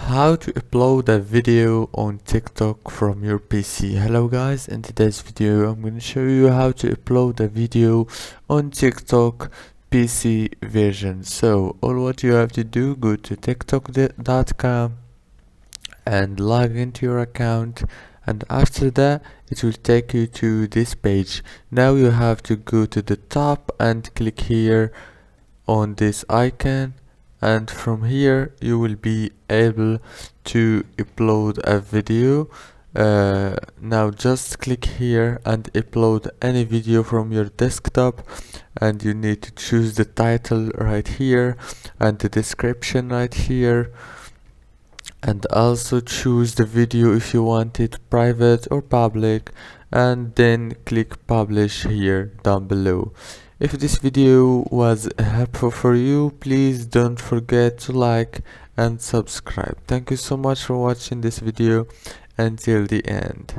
How to upload a video on TikTok from your PC. Hello guys, in today's video I'm going to show you how to upload a video on TikTok PC version. So all what you have to do, go to tiktok.com and log into your account, and after that it will take you to this page. Now you have to go to the top and click here on this icon, and from here you will be able to upload a video. Now just click here and upload any video from your desktop, and you need to choose the title right here and the description right here, and also choose the video if you want it private or public, and then click publish here down below. If this video was helpful for you, please don't forget to like and subscribe. Thank you so much for watching this video until the end.